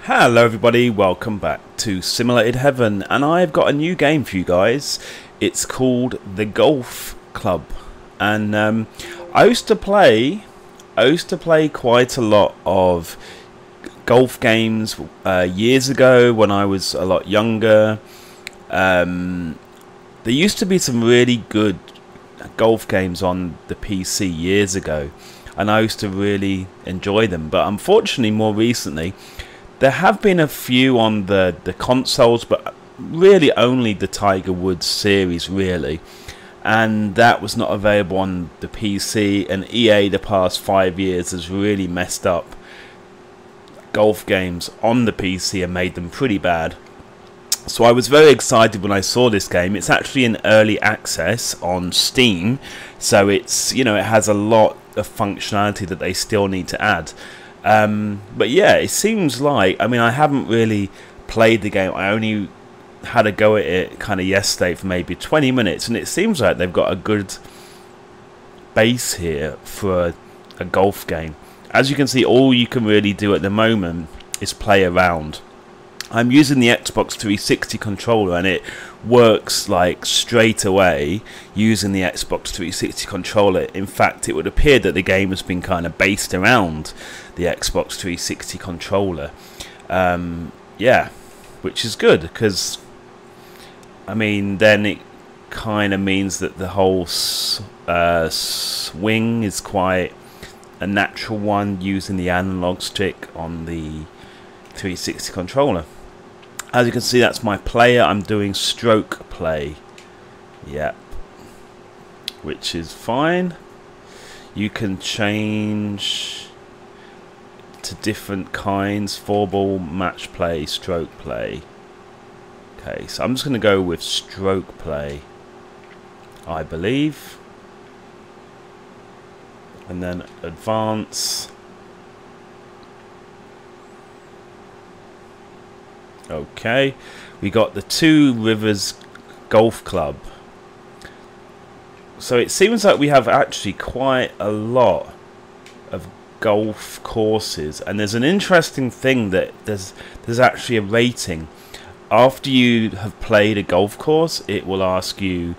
Hello everybody, welcome back to Simulated Heaven, and I've got a new game for you guys. It's called The Golf Club, and I used to play quite a lot of golf games years ago when I was a lot younger. There used to be some really good golf games on the PC years ago, and I used to really enjoy them, but unfortunately more recently there have been a few on the consoles, but really only the Tiger Woods series really, and that was not available on the PC. And EA the past 5 years has really messed up golf games on the PC and made them pretty bad. So I was very excited when I saw this game. It's actually in early access on Steam, so it's, you know, it has a lot of functionality that they still need to add. But yeah, it seems like, I mean, I haven't really played the game. I only had a go at it kind of yesterday for maybe 20 minutes, and it seems like they've got a good base here for a golf game. As you can see, all you can really do at the moment is play around. I'm using the Xbox 360 controller, and it works like straight away using the Xbox 360 controller. In fact, it would appear that the game has been kind of based around the Xbox 360 controller. Yeah, which is good, because I mean, then it kind of means that the whole swing is quite a natural one using the analog stick on the 360 controller. As you can see, that's my player. I'm doing stroke play. Yep. Which is fine. You can change to different kinds: 4-ball, match play, stroke play. Okay, so I'm just going to go with stroke play, I believe. And then advance. Okay, we got the Two Rivers Golf Club. So it seems like we have actually quite a lot of golf courses, and there's an interesting thing that there's actually a rating. After you have played a golf course, it will ask you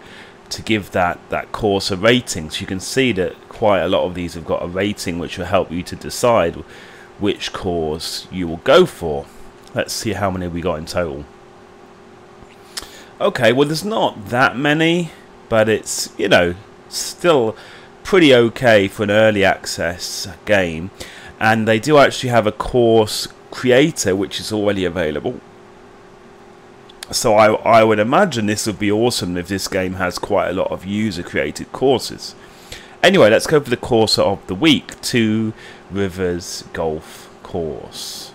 to give that course a rating. So you can see that quite a lot of these have got a rating, which will help you to decide which course you will go for. Let's see how many we got in total. Okay, well, there's not that many, but it's, you know, still pretty okay for an early access game. And they do actually have a course creator which is already available. So I would imagine this would be awesome if this game has quite a lot of user created courses. Anyway, let's go for the course of the week. Two Rivers Golf Course.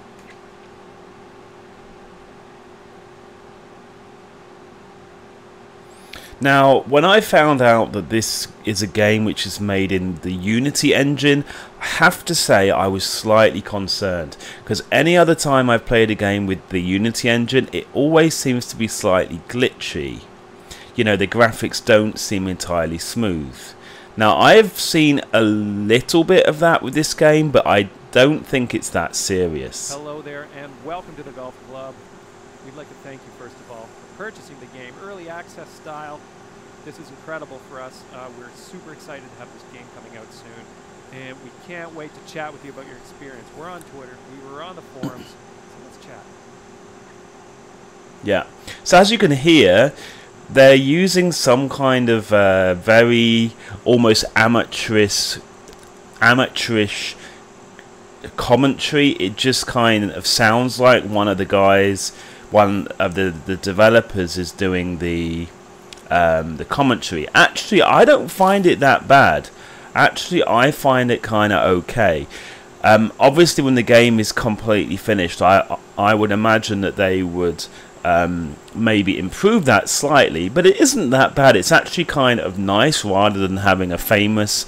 Now, when I found out that this is a game which is made in the Unity engine, I have to say I was slightly concerned, because any other time I've played a game with the Unity engine, it always seems to be slightly glitchy. You know, the graphics don't seem entirely smooth. Now, I've seen a little bit of that with this game, but I don't think it's that serious. Hello there, and welcome to the Golf Club. We'd like to thank you, first of all, for purchasing the game early access style. This is incredible for us. We're super excited to have this game coming out soon, and we can't wait to chat with you about your experience. We're on Twitter, we were on the forums, so let's chat. Yeah, so as you can hear, they're using some kind of very almost amateurish commentary. It just kind of sounds like one of the guys, one of the developers is doing the commentary. Actually, I don't find it that bad. Actually, I find it kind of okay. Obviously, when the game is completely finished, I would imagine that they would maybe improve that slightly, but it isn't that bad. It's actually kind of nice rather than having a famous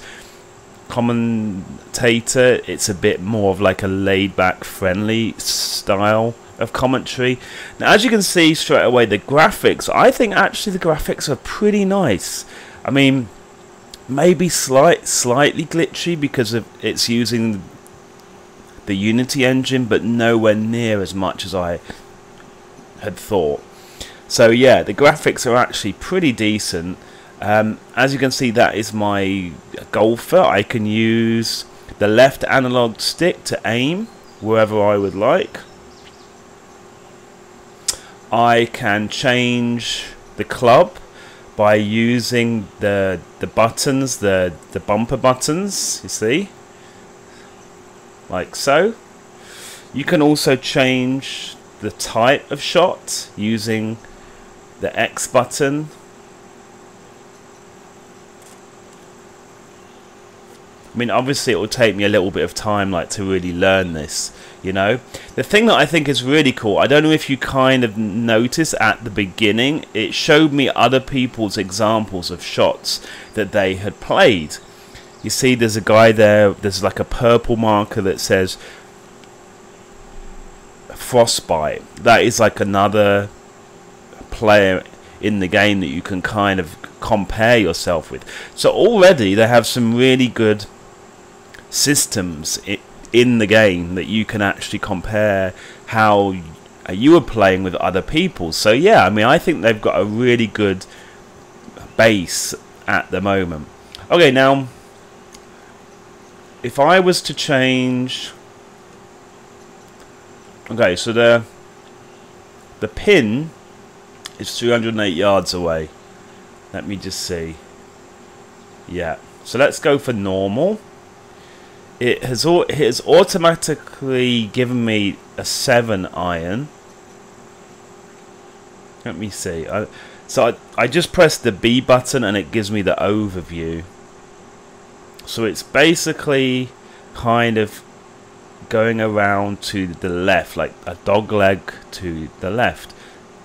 commentator. It's a bit more of like a laid-back, friendly style of commentary. Now, as you can see straight away, the graphics, I think actually the graphics are pretty nice. I mean, maybe slightly glitchy because of it's using the Unity engine, but nowhere near as much as I had thought. So yeah, the graphics are actually pretty decent. As you can see, that is my golfer. I can use the left analog stick to aim wherever I would like. I can change the club by using the buttons, the bumper buttons, you see, like so. You can also change the type of shot using the X button. I mean, obviously it will take me a little bit of time to really learn this, you know. The thing that I think is really cool, I don't know if you kind of noticed at the beginning, it showed me other people's examples of shots that they had played. You see there's a guy there, there's like a purple marker that says Frostbite. That is like another player in the game that you can kind of compare yourself with. So already they have some really good systems in the game that you can actually compare how you were playing with other people. So yeah, I mean, I think they've got a really good base at the moment. Okay, now if I was to change, okay, so the pin is 308 yards away. Let me just see. Yeah, so let's go for normal. It has automatically given me a 7 iron. Let me see. So I just pressed the B button and it gives me the overview. So it's basically kind of going around to the left, like a dog leg to the left.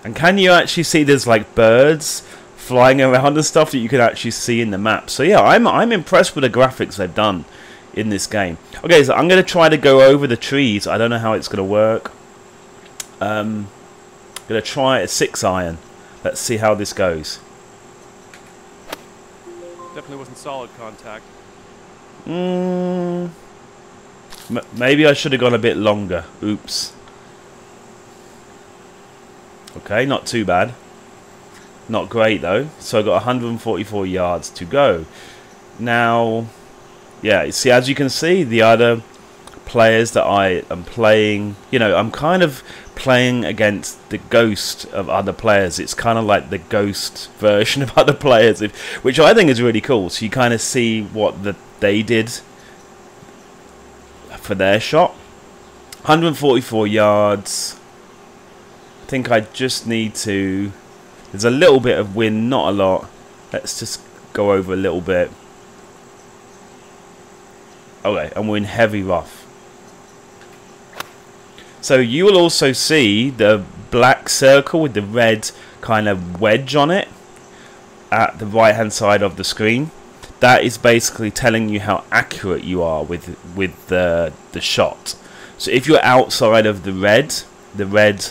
And can you actually see there's like birds flying around and stuff that you can actually see in the map? So yeah, I'm impressed with the graphics they've done in this game. Okay, so I'm going to try to go over the trees. I don't know how it's going to work. I'm going to try a 6 iron. Let's see how this goes. Definitely wasn't solid contact. Maybe I should have gone a bit longer. Oops. Okay, not too bad. Not great though. So I got 144 yards to go. Now, yeah, see, as you can see, the other players that I am playing, you know, I'm kind of playing against the ghost of other players. It's kind of like the ghost version of other players, which I think is really cool. So you kind of see what they did for their shot. 144 yards. I think I just need to... There's a little bit of wind, not a lot. Let's just go over a little bit. Okay, and we're in heavy rough. So you will also see the black circle with the red kind of wedge on it at the right hand side of the screen. That is basically telling you how accurate you are with the shot. So if you're outside of the red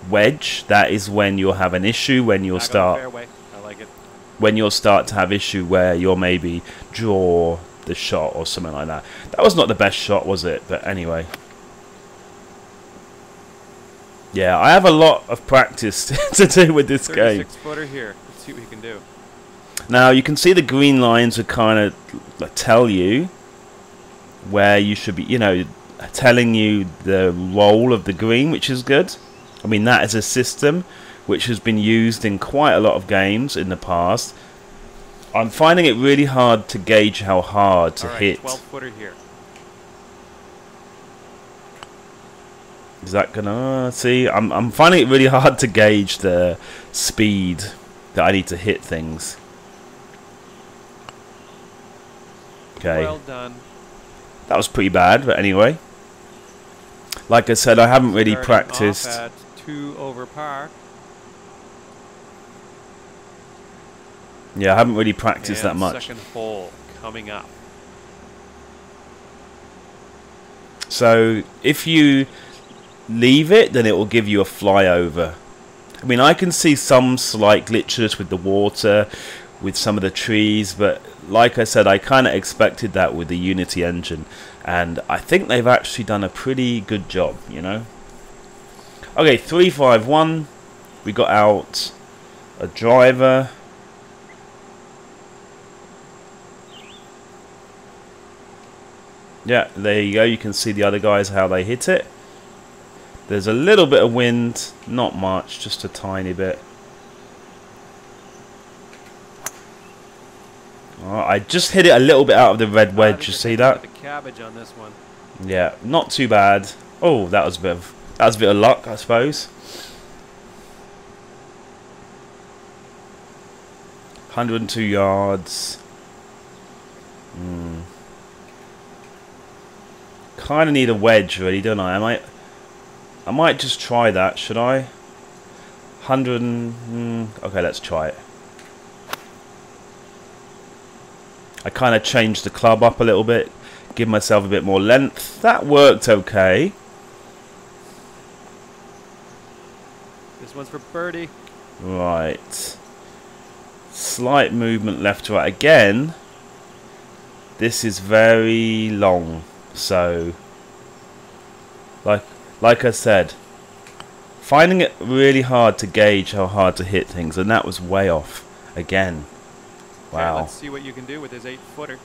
wedge, that is when you'll have an issue, when you'll start when you'll start to have issue where you'll maybe draw the shot or something like that. That was not the best shot, was it? But anyway. Yeah, I have a lot of practice to do with this game. 36-footer here. Let's see what we can do. Now, you can see the green lines are kind of tell you where you should be, you know, telling you the roll of the green, which is good. I mean, that is a system which has been used in quite a lot of games in the past. I'm finding it really hard to gauge how hard to hit. 12-footer here. Is that gonna see? I'm finding it really hard to gauge the speed that I need to hit things. Okay. Well done. That was pretty bad, but anyway. Like I said, I haven't really Starting practiced. off at 2 over par. Yeah, I haven't really practiced And that much. second hole coming up. So if you leave it, then it will give you a flyover. I mean, I can see some slight glitches with the water, with some of the trees, but like I said, I kind of expected that with the Unity engine. And I think they've actually done a pretty good job, you know. Okay, 3-5-1. We got out a driver. Yeah, there you go. You can see the other guys, how they hit it. There's a little bit of wind. Not much, just a tiny bit. Oh, I just hit it a little bit out of the red wedge. You see that? The cabbage on this one. Yeah, not too bad. Oh, that was a bit of luck, I suppose. 102 yards. Kind of need a wedge, really, don't I? I might just try that. Should I? 100. Okay, let's try it. I kind of changed the club up a little bit, give myself a bit more length. That worked okay. This one's for birdie. Right. Slight movement left to right again. This is very long, so like I said, finding it really hard to gauge how hard to hit things, and that was way off again. Wow. Okay, let's see what you can do with his 8-footer.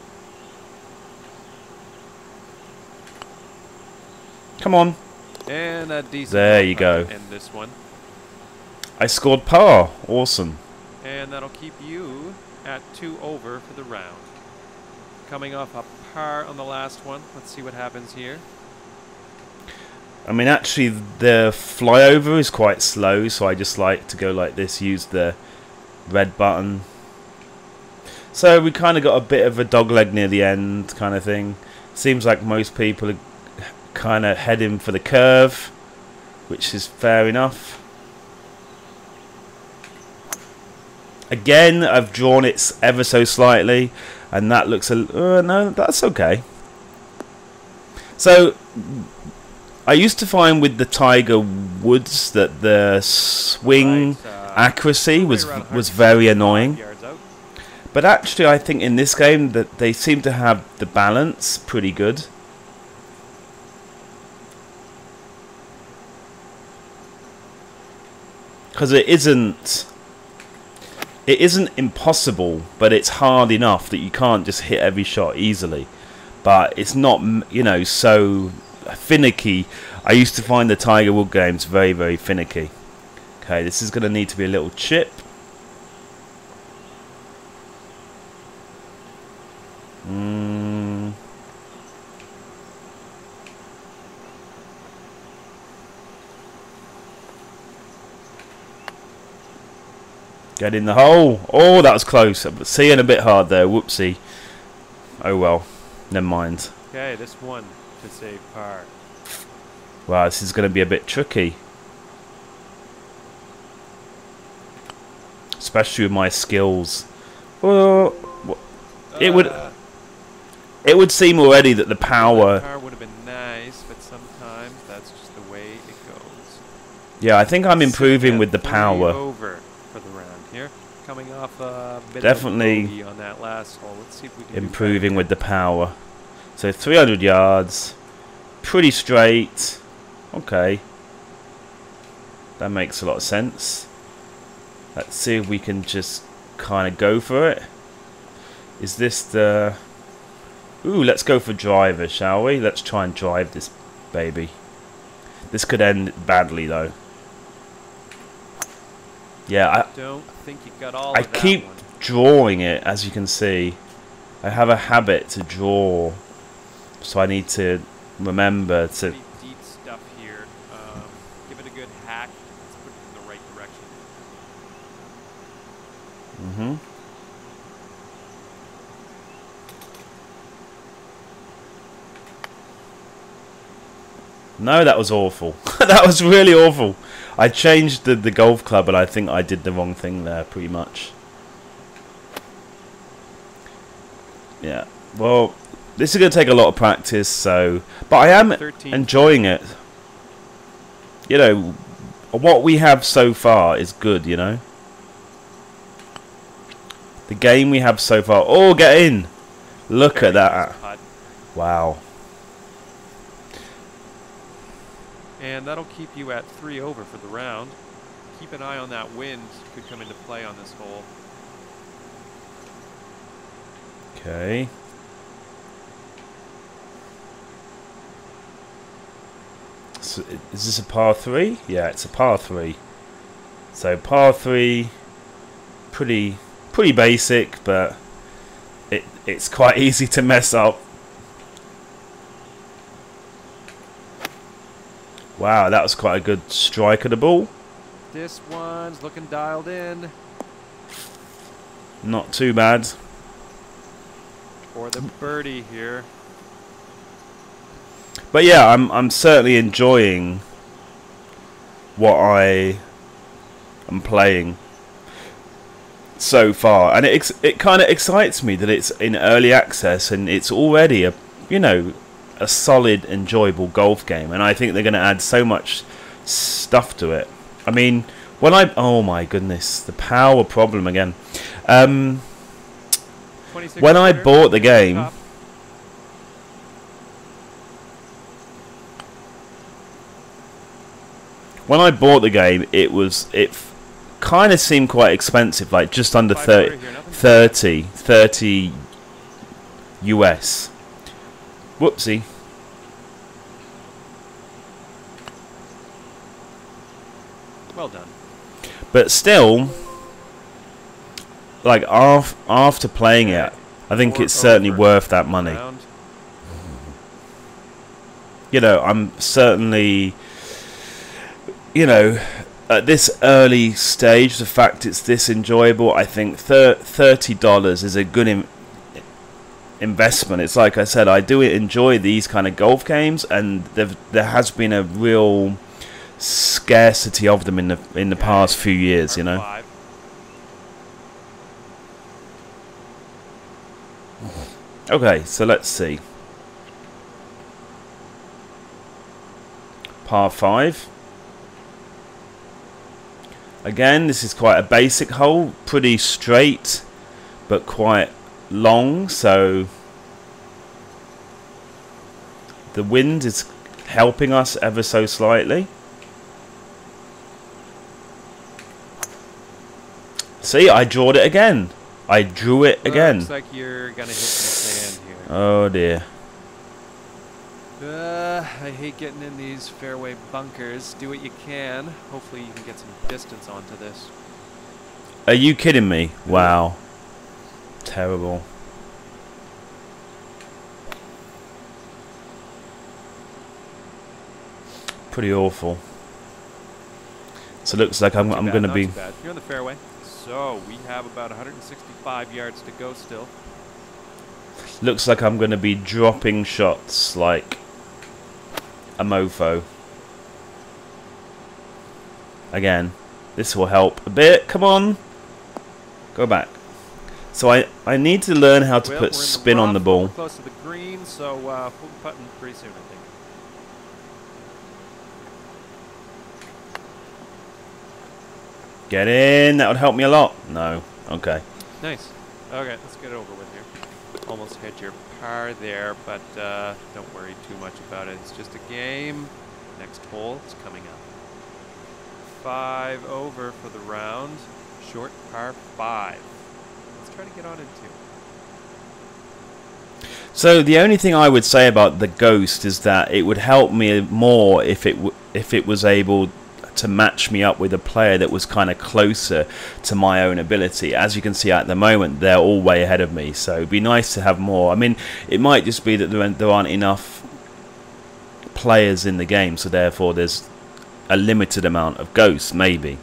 Come on. And a decent. There you go. And this one. I scored par. Awesome. And that'll keep you at 2 over for the round. Coming off a par on the last one. Let's see what happens here. I mean, actually, the flyover is quite slow, so I just like to go like this, use the red button. So we kind of got a bit of a dogleg near the end kind of thing. Seems like most people are kind of heading for the curve, which is fair enough. Again, I've drawn it ever so slightly, and that looks no, that's okay. So I used to find with the Tiger Woods that the swing accuracy was very annoying. But actually, I think in this game that they seem to have the balance pretty good. Because it isn't impossible, but it's hard enough that you can't just hit every shot easily. But it's not, you know, so finicky. I used to find the Tiger Woods games very, very finicky. Okay, this is going to need to be a little chip. Get in the hole. Oh, that was close. Seeing a bit hard there. Whoopsie. Oh well. Never mind. Okay, this one to save par. Wow, this is going to be a bit tricky. Especially with my skills. Well, it would seem already that the power... Par would have been nice, but sometimes that's just the way it goes. Yeah, I think I'm improving with the power. Over for the round here. Coming off a bit Definitely of a bogey on that last hole. Let's see if we can improving with the power. So 300 yards. Pretty straight. Okay. That makes a lot of sense. Let's see if we can just kind of go for it. Is this the... Ooh, let's go for driver, shall we? Let's try and drive this baby. This could end badly, though. Yeah, I don't think you got all I of that keep one. drawing it, as you can see. I have a habit to draw, so I need to remember to... Pretty deep stuff here. Give it a good hack. Let's put it in the right direction. No, that was awful. That was really awful. I changed the golf club, and I think I did the wrong thing there, pretty much. Yeah. Well, this is going to take a lot of practice, so... But I am enjoying it. You know, what we have so far is good, you know? The game we have so far... Oh, get in! Look at that. Wow. And that'll keep you at 3 over for the round. Keep an eye on that wind. Could come into play on this hole. Okay. So is this a par 3? Yeah, it's a par 3. So par 3, pretty basic, but it's quite easy to mess up. Wow, that was quite a good strike of the ball. This one's looking dialed in. Not too bad. For the birdie here. But yeah, I'm certainly enjoying what I am playing so far, and it kind of excites me that it's in early access and it's already a a solid, enjoyable golf game, and I think they're going to add so much stuff to it. I mean, oh my goodness, the power problem again. When I bought the game, it kind of seemed quite expensive, like just under 30 US. Whoopsie. Well done. But still, like after playing it, I think it's certainly worth that money. You know, I'm certainly, at this early stage, the fact it's this enjoyable, I think $30 is a good investment. It's like I said, I do enjoy these kind of golf games, and there has been a real scarcity of them in the past few years, Okay, so let's see. Par 5. Again, this is quite a basic hole, pretty straight but quite long, so the wind is helping us ever so slightly. See, I drawed it again. I drew it again. Looks like you're gonna hit some sand here. Oh dear. I hate getting in these fairway bunkers. Do what you can. Hopefully you can get some distance onto this. Are you kidding me? Wow. Terrible. Pretty awful. So it looks like I'm going to be... You're on the fairway. So we have about 165 yards to go still. Looks like I'm going to be dropping shots like a mofo. Again, this will help a bit. Come on. Go back. So I need to learn how to put spin on the ball. We're close to the green, so we'll be putting pretty soon, I think. Get in. That would help me a lot. No. Okay. Nice. Okay, let's get it over with here. Almost hit your par there, but don't worry too much about it. It's just a game. Next hole is coming up. 5 over for the round. Short par 5. Let's try to get on into. So the only thing I would say about the Ghost is that it would help me more if it was able to match me up with a player that was kind of closer to my own ability. As you can see at the moment, they're all way ahead of me, so it'd be nice to have more. I mean, it might just be that there aren't enough players in the game, so therefore there's a limited amount of Ghosts, maybe.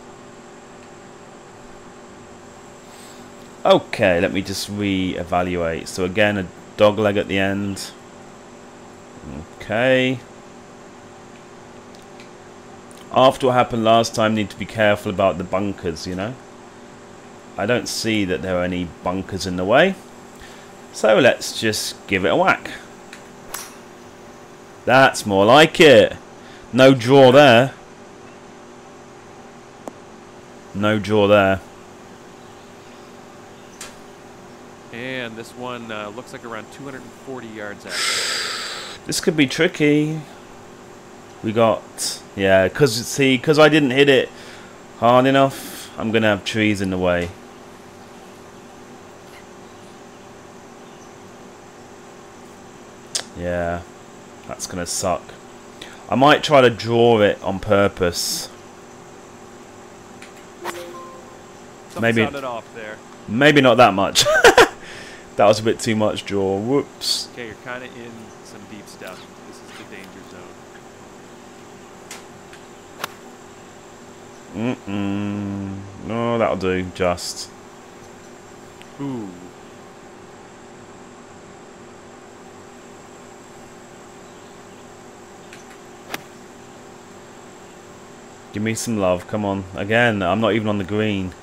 Okay, let me just re-evaluate. So again, a dogleg at the end. Okay. After what happened last time, need to be careful about the bunkers, I don't see that there are any bunkers in the way. So let's just give it a whack. That's more like it. No draw there. No draw there. And this one looks like around 240 yards out. This could be tricky. We got Yeah, because I didn't hit it hard enough, I'm going to have trees in the way. Yeah, that's going to suck. I might try to draw it on purpose. Something sounded off there. Maybe not that much. That was a bit too much draw. Whoops. Okay, you're kind of in some deep stuff. This is the danger zone. No, that'll do. Just. Ooh. Give me some love. Come on. Again, I'm not even on the green.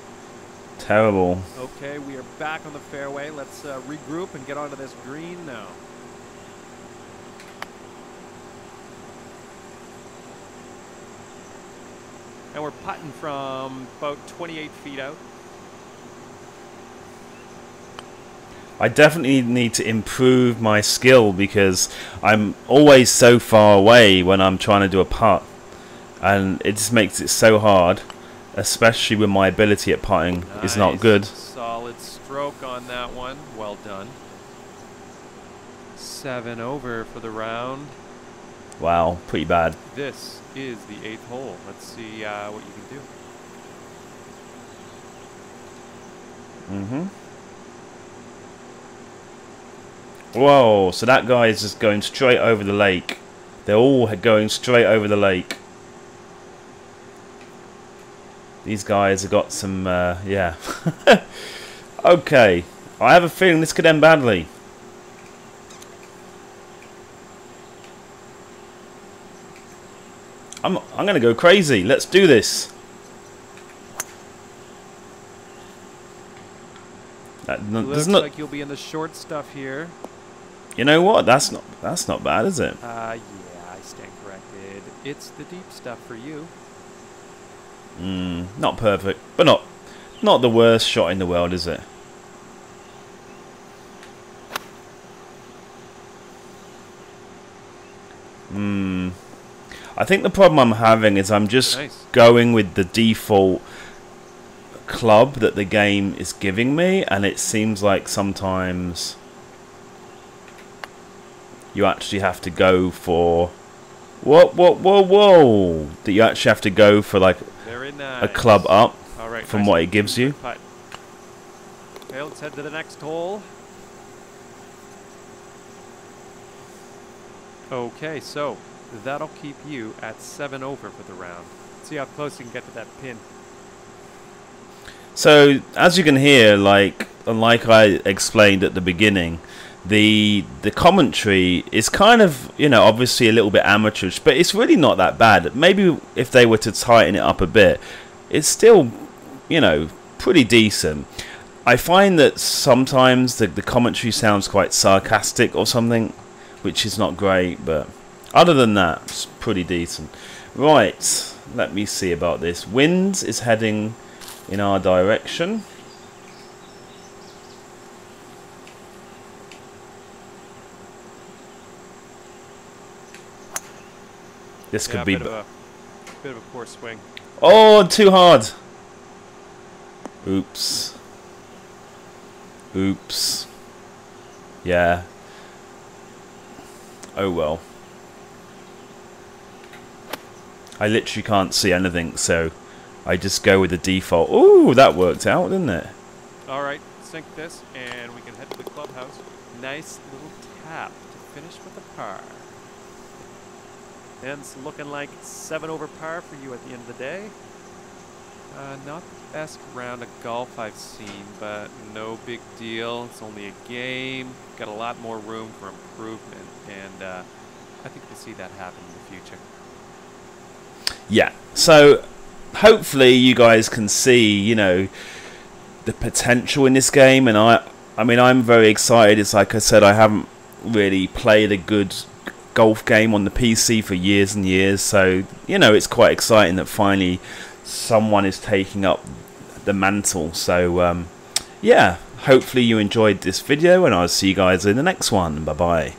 Terrible. Okay, we are back on the fairway. Let's regroup and get onto this green now. And we're putting from about 28 feet out. I definitely need to improve my skill because I'm always so far away when I'm trying to do a putt. And it just makes it so hard, especially when my ability at putting is not good. Solid stroke on that one. Well done. 7 over for the round. Wow, pretty bad. This is the 8th hole. Let's see what you can do. Whoa, so that guy is just going straight over the lake. They're all going straight over the lake. These guys have got some, yeah. Okay, I have a feeling this could end badly. I'm going to go crazy. Let's do this. Looks like you'll be in the short stuff here. You know what? That's not bad, is it? Yeah, I stand corrected. It's the deep stuff for you. Not perfect, but not the worst shot in the world, is it? I think the problem I'm having is I'm just going with the default club that the game is giving me, and it seems like sometimes you actually have to go for whoa, that you actually have to go for like a club up from what it gives you. Okay, let's head to the next hole. Okay, so that'll keep you at 7 over for the round. See how close you can get to that pin. So as you can hear, like I explained at the beginning, the commentary is kind of, you know, obviously a little bit amateurish, but it's really not that bad. Maybe if they were to tighten it up a bit, it's still, you know, pretty decent. I find that sometimes the commentary sounds quite sarcastic or something, which is not great, but other than that, it's pretty decent. Right, let me see about this. Wind is heading in our direction. This could be a bit of a poor swing. Oh, too hard. Oops. Oops. Yeah. Oh well. I literally can't see anything, so I just go with the default. Ooh, that worked out, didn't it? Alright, sink this, and we can head to the clubhouse. Nice little tap to finish with a par. And it's looking like 7 over par for you at the end of the day. Not the best round of golf I've seen, but no big deal. It's only a game. Got a lot more room for improvement, and I think we'll see that happen in the future. Yeah, so hopefully you guys can see, you know, the potential in this game, and I mean, I'm very excited. It's like I said, I haven't really played a good golf game on the PC for years and years, so, you know, it's quite exciting that finally someone is taking up the mantle. So yeah, hopefully you enjoyed this video, and I'll see you guys in the next one. Bye bye.